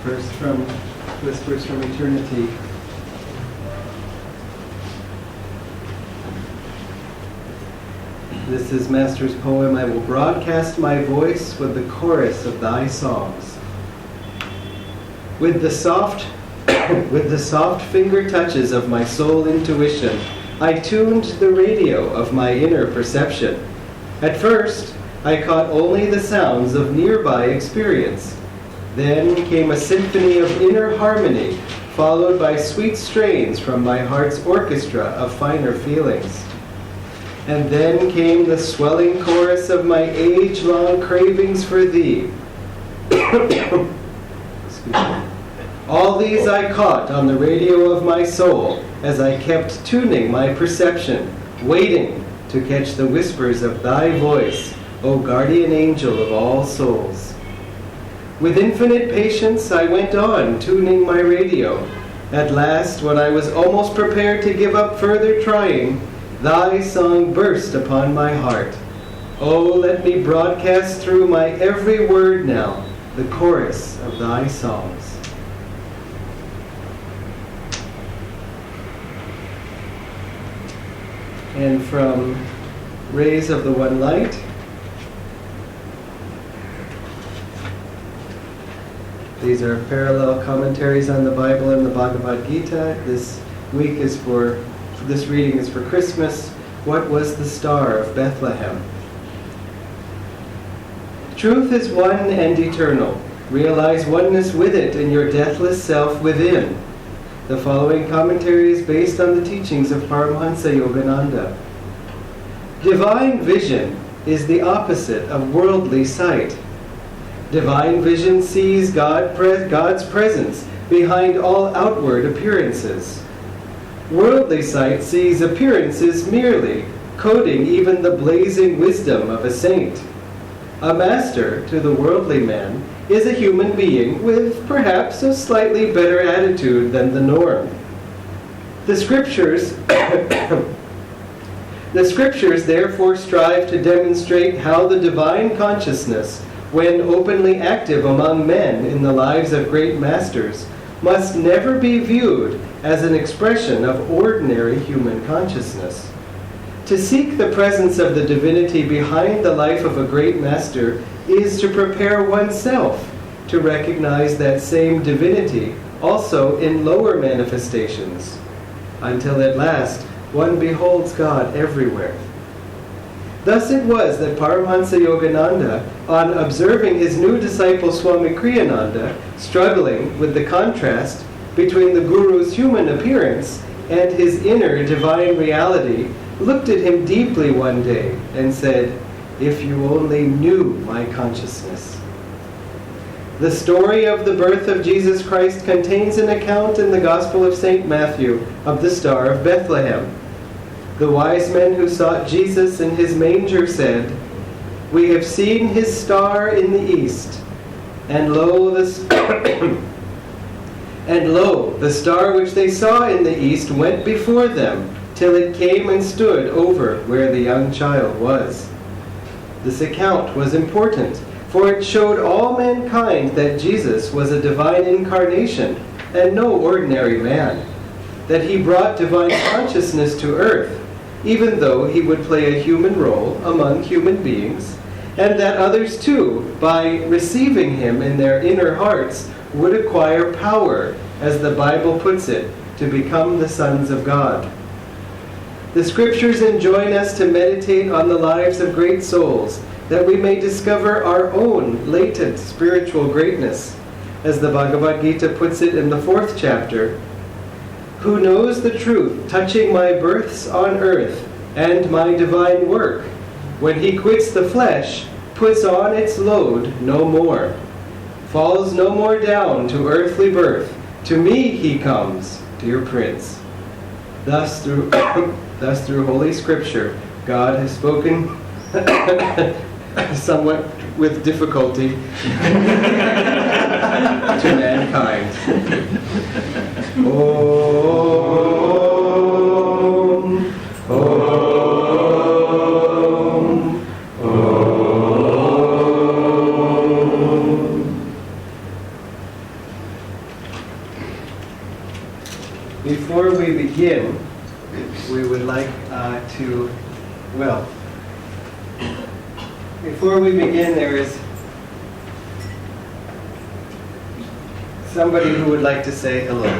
First from Whispers from Eternity. This is Master's poem, I will broadcast my voice with the chorus of thy songs. With the soft finger touches of my soul intuition, I tuned the radio of my inner perception. At first, I caught only the sounds of nearby experience. Then came a symphony of inner harmony, followed by sweet strains from my heart's orchestra of finer feelings. And then came the swelling chorus of my age-long cravings for thee. Excuse me. All these I caught on the radio of my soul as I kept tuning my perception, waiting to catch the whispers of thy voice, O guardian angel of all souls. With infinite patience, I went on tuning my radio. At last, when I was almost prepared to give up further trying, thy song burst upon my heart. Oh, let me broadcast through my every word now the chorus of thy songs. And from Rays of the One Light, these are parallel commentaries on the Bible and the Bhagavad Gita. This reading is for Christmas. What was the star of Bethlehem? Truth is one and eternal. Realize oneness with it in your deathless self within. The following commentary is based on the teachings of Paramahansa Yogananda. Divine vision is the opposite of worldly sight. Divine vision sees God's presence behind all outward appearances. Worldly sight sees appearances merely, coding even the blazing wisdom of a saint. A master, to the worldly man, is a human being with perhaps a slightly better attitude than the norm. The scriptures therefore strive to demonstrate how the divine consciousness, when openly active among men in the lives of great masters, must never be viewed as an expression of ordinary human consciousness. To seek the presence of the divinity behind the life of a great master is to prepare oneself to recognize that same divinity also in lower manifestations, until at last one beholds God everywhere. Thus it was that Paramahansa Yogananda, on observing his new disciple Swami Kriyananda struggling with the contrast between the Guru's human appearance and his inner divine reality, looked at him deeply one day and said, "If you only knew my consciousness." The story of the birth of Jesus Christ contains an account in the Gospel of St. Matthew of the Star of Bethlehem. The wise men who sought Jesus in his manger said, "We have seen his star in the east, and lo, the star which they saw in the east went before them, till it came and stood over where the young child was." This account was important, for it showed all mankind that Jesus was a divine incarnation and no ordinary man, that he brought divine consciousness to earth, even though he would play a human role among human beings, and that others too, by receiving him in their inner hearts, would acquire power, as the Bible puts it, to become the sons of God. The scriptures enjoin us to meditate on the lives of great souls, that we may discover our own latent spiritual greatness. As the Bhagavad Gita puts it in the 4th chapter, "Who knows the truth touching my births on earth and my divine work, when he quits the flesh, puts on its load no more, falls no more down to earthly birth, to me he comes, dear Prince." Thus through Holy Scripture, God has spoken somewhat with difficulty to mankind. Om, Om, Om. Before we begin, we would like before we begin, there is somebody who would like to say hello.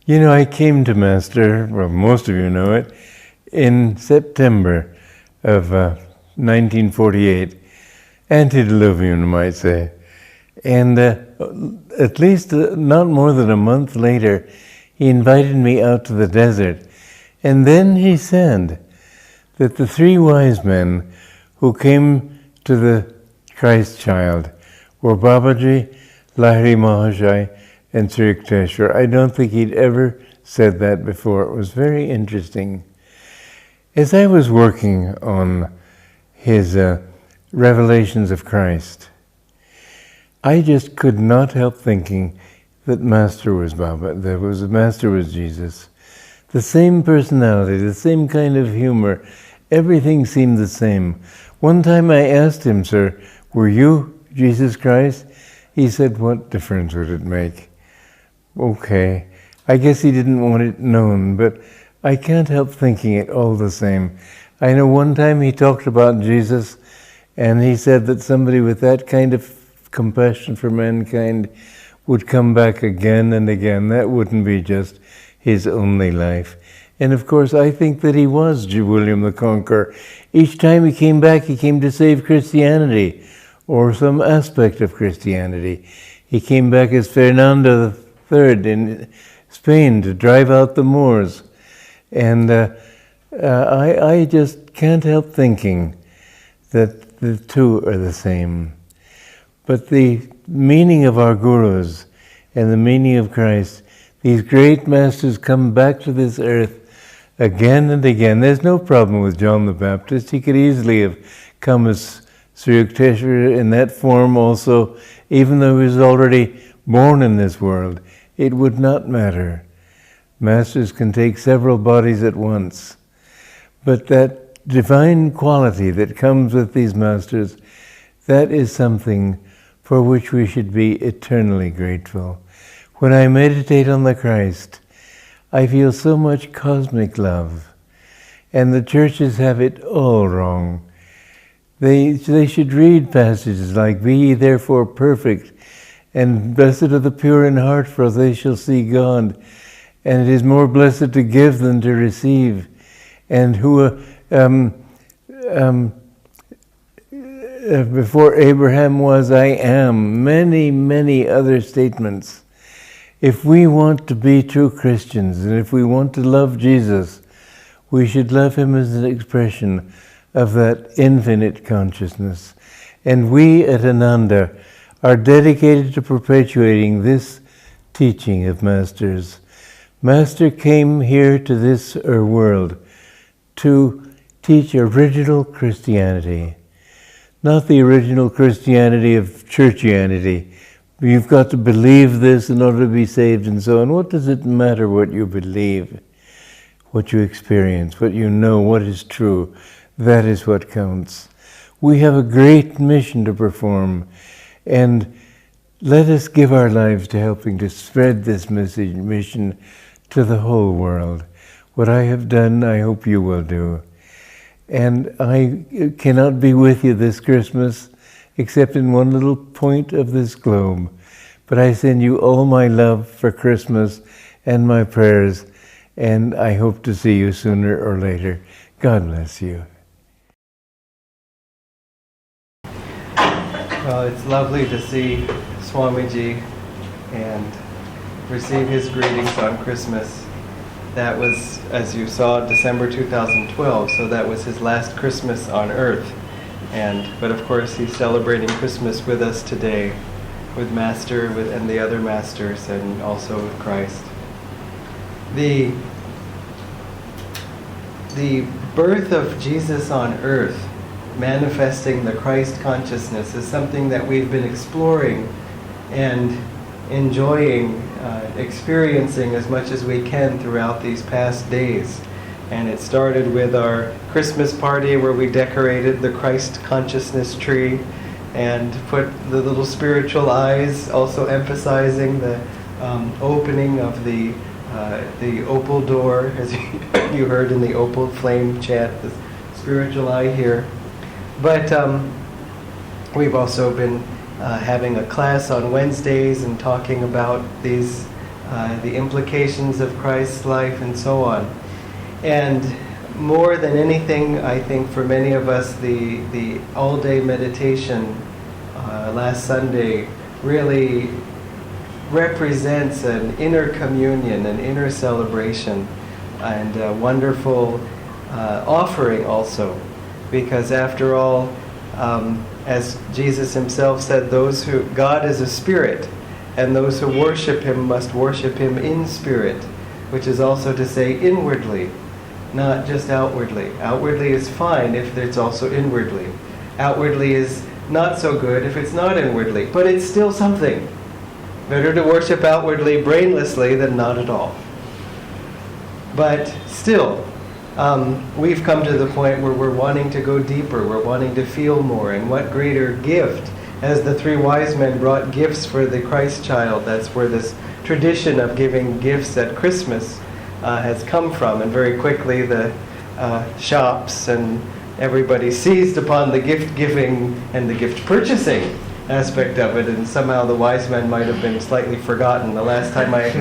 You know, I came to Master, well, most of you know it, in September of 1948, antediluvian, you might say. And at least not more than a month later, he invited me out to the desert. And then he said that the three wise men who came to the Christ child were Babaji, Lahiri Mahashai, and Sri Yukteswar. I don't think he'd ever said that before. It was very interesting. As I was working on his revelations of Christ, I just could not help thinking that Master was Baba, Master was Jesus. The same personality, the same kind of humor, everything seemed the same. One time I asked him, "Sir, were you Jesus Christ?" He said, "What difference would it make?" Okay, I guess he didn't want it known, but I can't help thinking it all the same. I know one time he talked about Jesus, and he said that somebody with that kind of compassion for mankind would come back again and again. That wouldn't be just his only life. And of course, I think that he was William the Conqueror. Each time he came back, he came to save Christianity, or some aspect of Christianity. He came back as Fernando III in Spain to drive out the Moors. And I just can't help thinking that the two are the same. But the meaning of our gurus and the meaning of Christ, these great masters come back to this earth again and again. There's no problem with John the Baptist. He could easily have come as Sri Yukteswar in that form also, even though he was already born in this world. It would not matter. Masters can take several bodies at once. But that divine quality that comes with these masters, that is something for which we should be eternally grateful. When I meditate on the Christ, I feel so much cosmic love. And the churches have it all wrong. They should read passages like, "Be ye therefore perfect, and blessed are the pure in heart, for they shall see God. And it is more blessed to give than to receive. And who before Abraham was, I am." Many, many other statements. If we want to be true Christians, and if we want to love Jesus, we should love him as an expression of that infinite consciousness. And we at Ananda are dedicated to perpetuating this teaching of Masters. Master came here to this world to teach original Christianity, not the original Christianity of churchianity. You've got to believe this in order to be saved and so on. What does it matter what you believe, what you experience, what you know, what is true? That is what counts. We have a great mission to perform, and let us give our lives to helping to spread this mission to the whole world. What I have done, I hope you will do. And I cannot be with you this Christmas, except in one little point of this globe. But I send you all my love for Christmas and my prayers, and I hope to see you sooner or later. God bless you. Well, it's lovely to see Swamiji and receive his greetings on Christmas. That was, as you saw, December 2012, so that was his last Christmas on Earth. But of course, he's celebrating Christmas with us today, with Master and the other Masters, and also with Christ. The birth of Jesus on Earth, manifesting the Christ consciousness, is something that we've been exploring and enjoying, experiencing as much as we can throughout these past days. And it started with our Christmas party where we decorated the Christ consciousness tree, and put the little spiritual eyes, also emphasizing the opening of the opal door, as you heard in the opal flame chant, the spiritual eye here. But we've also been having a class on Wednesdays and talking about these the implications of Christ's life and so on. And more than anything, I think for many of us, the all-day meditation last Sunday really represents an inner communion, an inner celebration, and a wonderful offering also. Because after all, as Jesus himself said, God is a spirit, and those who worship him must worship him in spirit, which is also to say inwardly, not just outwardly. Outwardly is fine if it's also inwardly. Outwardly is not so good if it's not inwardly, but it's still something. Better to worship outwardly brainlessly than not at all. But still, we've come to the point where we're wanting to go deeper, we're wanting to feel more, and what greater gift, as the three wise men brought gifts for the Christ child. That's where this tradition of giving gifts at Christmas has come from, and very quickly the shops and everybody seized upon the gift giving and the gift purchasing aspect of it, and somehow the wise men might have been slightly forgotten. The last time I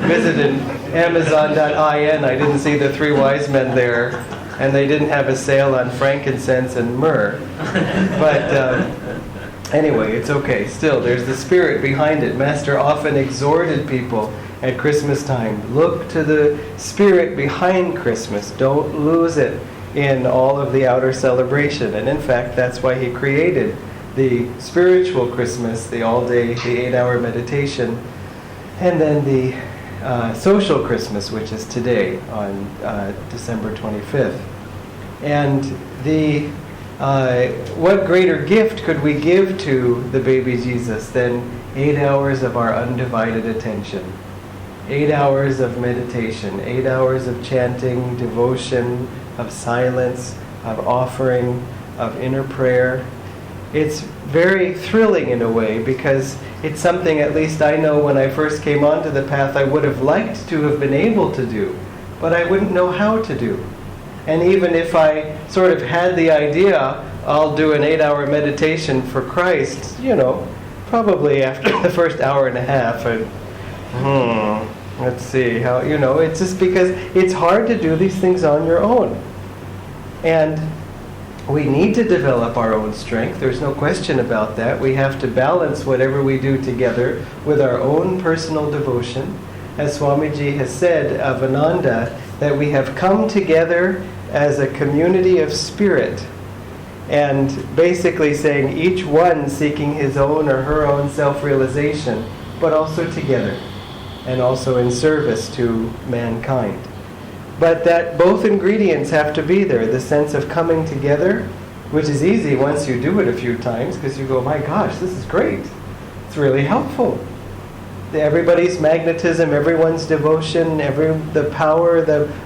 visited Amazon.in, I didn't see the three wise men there, and they didn't have a sale on frankincense and myrrh. But anyway, it's okay. Still, there's the spirit behind it. Master often exhorted people at Christmas time, look to the spirit behind Christmas. Don't lose it in all of the outer celebration. And in fact, that's why he created the spiritual Christmas, the all-day, the 8-hour meditation, and then the social Christmas, which is today on December 25th. And what greater gift could we give to the baby Jesus than 8 hours of our undivided attention? 8 hours of meditation, 8 hours of chanting, devotion, of silence, of offering, of inner prayer. It's very thrilling in a way, because it's something, at least I know when I first came onto the path, I would have liked to have been able to do, but I wouldn't know how to do. And even if I sort of had the idea, I'll do an 8-hour meditation for Christ, probably after the first hour and a half, let's see how, it's just because it's hard to do these things on your own. And we need to develop our own strength. There's no question about that. We have to balance whatever we do together with our own personal devotion. As Swamiji has said of Ananda, that we have come together as a community of spirit, and basically saying each one seeking his own or her own self-realization, but also together, and also in service to mankind. But that both ingredients have to be there, the sense of coming together, which is easy once you do it a few times, because you go, my gosh, this is great. It's really helpful. Everybody's magnetism, everyone's devotion, the power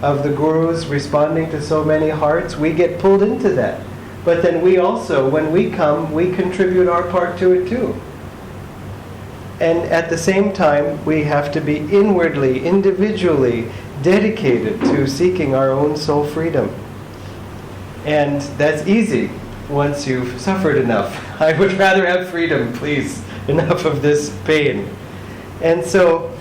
of the gurus responding to so many hearts, we get pulled into that. But then we also, when we come, we contribute our part to it too. And at the same time, we have to be inwardly, individually dedicated to seeking our own soul freedom. And that's easy once you've suffered enough. I would rather have freedom, please. Enough of this pain. And so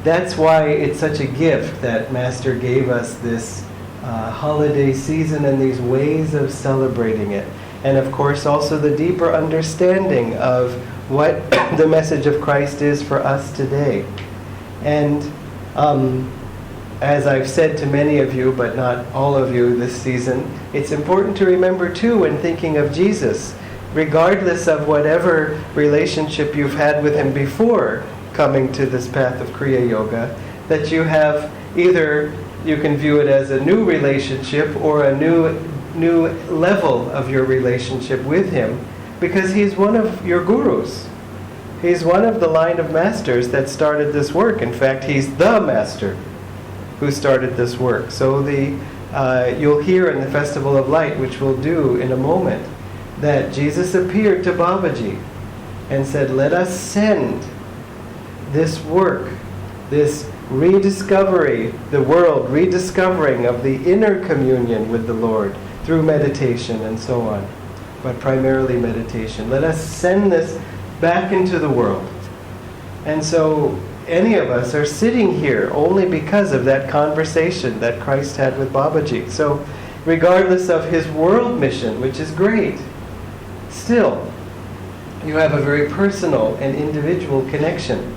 that's why it's such a gift that Master gave us this holiday season and these ways of celebrating it. And of course also the deeper understanding of what the message of Christ is for us today. And as I've said to many of you, but not all of you this season, it's important to remember too, when thinking of Jesus, regardless of whatever relationship you've had with him before coming to this path of Kriya Yoga, that you have either, you can view it as a new relationship or a new level of your relationship with him, because he's one of your gurus. He's one of the line of masters that started this work. In fact, he's the master who started this work. So you'll hear in the Festival of Light, which we'll do in a moment, that Jesus appeared to Babaji and said, let us send this work, this rediscovery, the world rediscovering of the inner communion with the Lord through meditation and so on, but primarily meditation. Let us send this back into the world. And so any of us are sitting here only because of that conversation that Christ had with Babaji. So regardless of his world mission, which is great, still, you have a very personal and individual connection.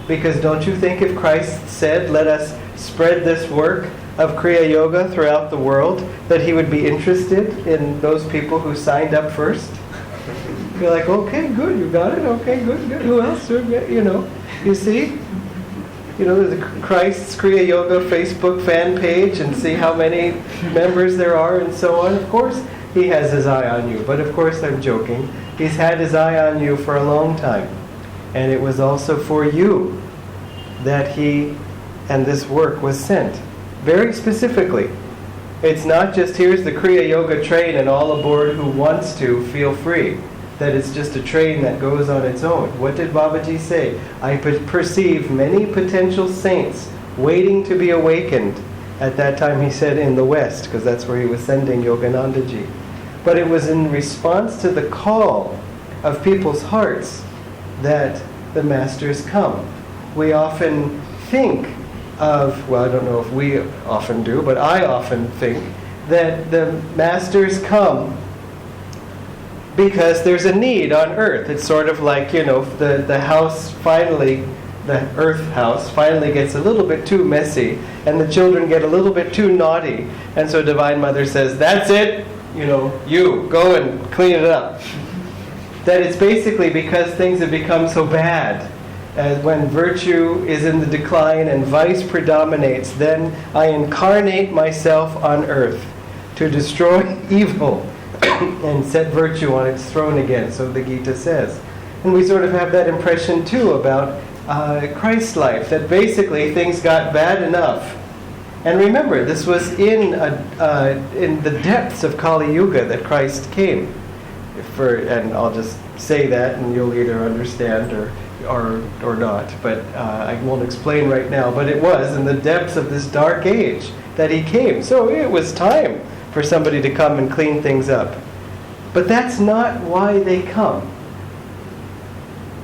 Because don't you think if Christ said, let us spread this work of Kriya Yoga throughout the world, that he would be interested in those people who signed up first? You're like, okay, good, you got it, okay, good, good. Who else? You know, you see? You know, the Christ's Kriya Yoga Facebook fan page and see how many members there are and so on. Of course, he has his eye on you. But of course, I'm joking. He's had his eye on you for a long time. And it was also for you that he and this work was sent. Very specifically. It's not just here's the Kriya Yoga train and all aboard who wants to feel free. That it's just a train that goes on its own. What did Babaji say? I perceive many potential saints waiting to be awakened. At that time he said in the West, because that's where he was sending Yoganandaji. But it was in response to the call of people's hearts that the masters come. We often think of, well, I don't know if we often do, but I often think that the masters come because there's a need on earth. It's sort of like, you know, the house finally, the earth house finally gets a little bit too messy and the children get a little bit too naughty. And so Divine Mother says, that's it, you know, you go and clean it up. That it's basically because things have become so bad. As when virtue is in the decline and vice predominates, then I incarnate myself on earth to destroy evil and set virtue on its throne again, so the Gita says. And we sort of have that impression too about Christ's life, that basically things got bad enough. And remember, this was in the depths of Kali Yuga that Christ came. And I'll just say that and you'll either understand or not, but I won't explain right now. But it was in the depths of this dark age that he came. So it was time for somebody to come and clean things up. But that's not why they come.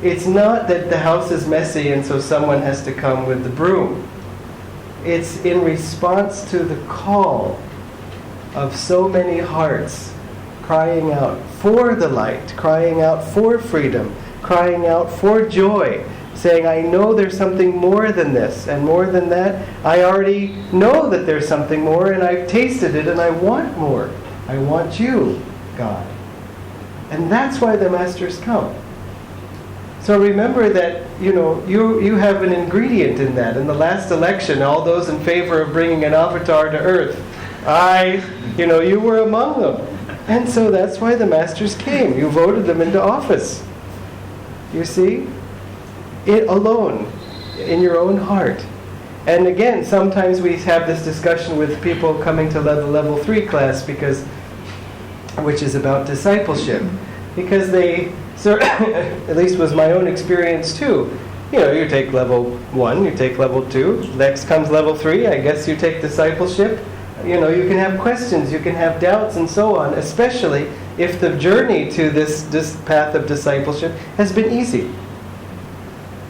It's not that the house is messy and so someone has to come with the broom. It's in response to the call of so many hearts crying out for the light, crying out for freedom, crying out for joy, saying, I know there's something more than this, and more than that, I already know that there's something more, and I've tasted it, and I want more. I want you, God. And that's why the masters come. So remember that, you know, you have an ingredient in that. In the last election, all those in favor of bringing an avatar to earth, you were among them. And so that's why the masters came. You voted them into office. You see? It alone, in your own heart. And again, sometimes we have this discussion with people coming to the level 3 class which is about discipleship. Because they, at least was my own experience too, you take level 1, you take level 2, next comes level 3, I guess you take discipleship. You can have questions, you can have doubts and so on, especially if the journey to this path of discipleship has been easy.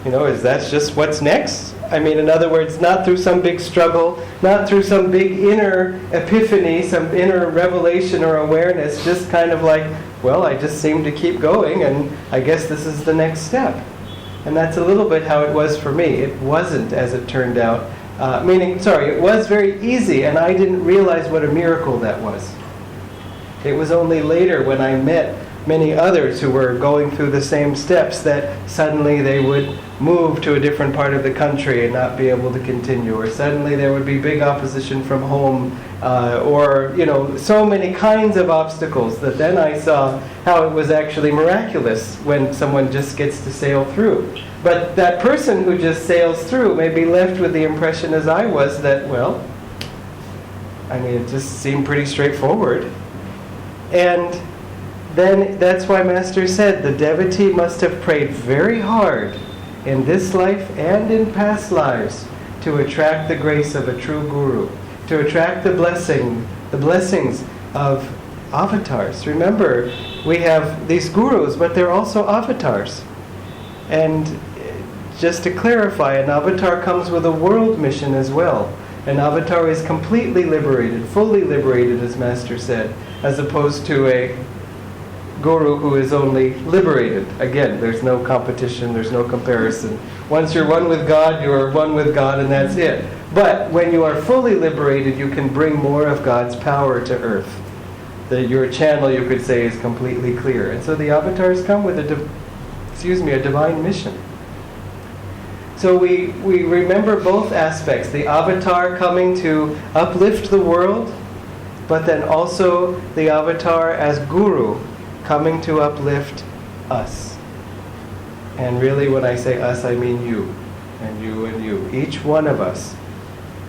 Is that just what's next? I mean, in other words, not through some big struggle, not through some big inner epiphany, some inner revelation or awareness, just kind of like, well, I just seem to keep going, and I guess this is the next step. And that's a little bit how it was for me. It wasn't, as it turned out. It was very easy, and I didn't realize what a miracle that was. It was only later when I met many others who were going through the same steps that suddenly they would move to a different part of the country and not be able to continue, or suddenly there would be big opposition from home, or so many kinds of obstacles that then I saw how it was actually miraculous when someone just gets to sail through. But that person who just sails through may be left with the impression, as I was, that, it just seemed pretty straightforward. And then that's why Master said the devotee must have prayed very hard in this life and in past lives to attract the grace of a true guru, to attract the blessings of avatars. Remember, we have these gurus, but they're also avatars. And just to clarify, an avatar comes with a world mission as well. An avatar is completely liberated, fully liberated, as Master said, as opposed to a guru who is only liberated. Again, there's no competition, there's no comparison. Once you're one with God, you're one with God, and that's it. But when you are fully liberated, you can bring more of God's power to earth. Your channel, you could say, is completely clear. And so the avatars come with a divine mission. So we remember both aspects. The avatar coming to uplift the world, but then also the avatar as guru coming to uplift us. And really when I say us, I mean you, and you, and you. Each one of us.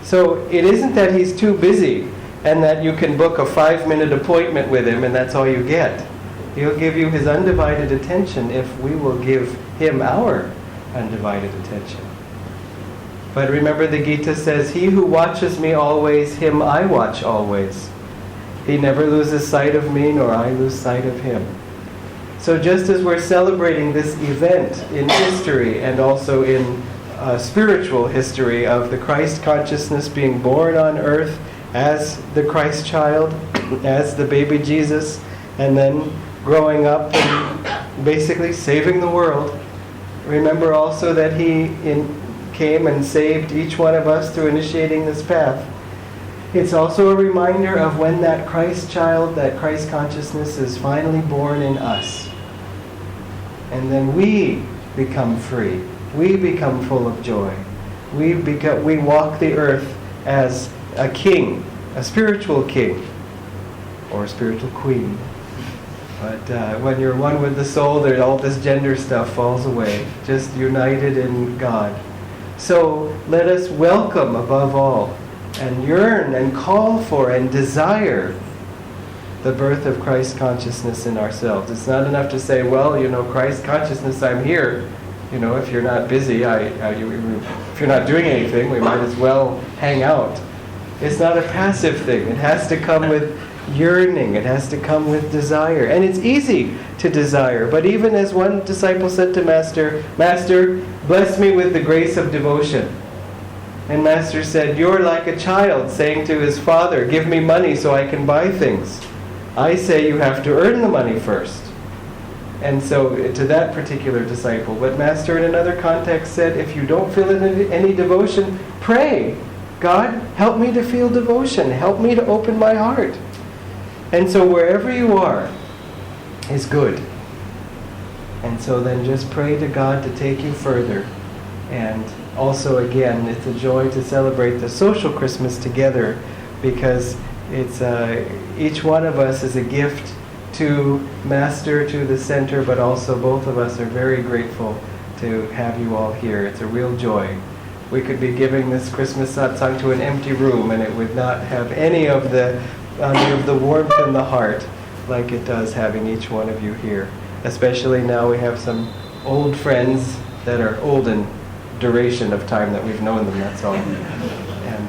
So it isn't that he's too busy and that you can book a 5-minute appointment with him and that's all you get. He'll give you his undivided attention if we will give him our undivided attention. But remember, the Gita says, "He who watches me always, him I watch always. He never loses sight of me, nor I lose sight of him." So just as we're celebrating this event in history and also in spiritual history of the Christ consciousness being born on earth as the Christ child, as the baby Jesus, and then growing up and basically saving the world, remember also that he came and saved each one of us through initiating this path. It's also a reminder of when that Christ child, that Christ consciousness is finally born in us. And then we become free. We become full of joy. We walk the earth as a king, a spiritual king, or a spiritual queen. But when you're one with the soul, all this gender stuff falls away. Just united in God. So let us welcome above all and yearn and call for and desire the birth of Christ consciousness in ourselves. It's not enough to say, well, Christ consciousness, I'm here. If you're not busy, if you're not doing anything, we might as well hang out. It's not a passive thing. It has to come with yearning. It has to come with desire. And it's easy to desire. But even as one disciple said to Master, "Master, bless me with the grace of devotion." And Master said, "You're like a child saying to his father, 'Give me money so I can buy things.' I say you have to earn the money first." And so to that particular disciple. But Master in another context said, if you don't feel any devotion, pray. God, help me to feel devotion. Help me to open my heart. And so wherever you are is good. And so then just pray to God to take you further. And also again, it's a joy to celebrate the social Christmas together, because it's each one of us is a gift to Master, to the center, but also both of us are very grateful to have you all here. It's a real joy. We could be giving this Christmas satsang to an empty room and it would not have any of the warmth in the heart like it does having each one of you here. Especially now we have some old friends that are old in duration of time that we've known them, that's all. And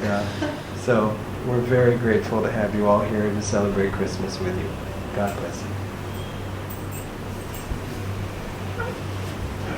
so we're very grateful to have you all here to celebrate Christmas with you. God bless you.